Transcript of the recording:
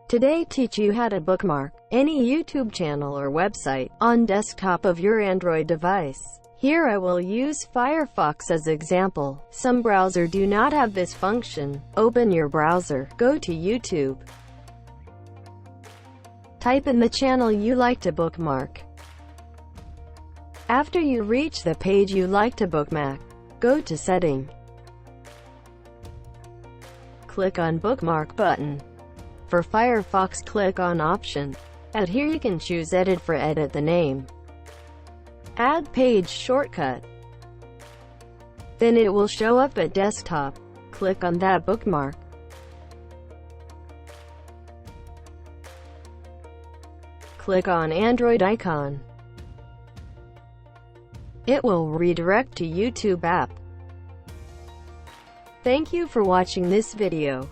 Today teach you how to bookmark any YouTube channel or website on desktop of your Android device. Here I will use Firefox as example. Some browsers do not have this function. Open your browser, go to YouTube. Type in the channel you like to bookmark. After you reach the page you like to bookmark, go to Setting. Click on Bookmark button. For Firefox, click on Option. Out here you can choose Edit for edit the name. Add page shortcut. Then it will show up at desktop. Click on that bookmark. Click on Android icon. It will redirect to YouTube app. Thank you for watching this video.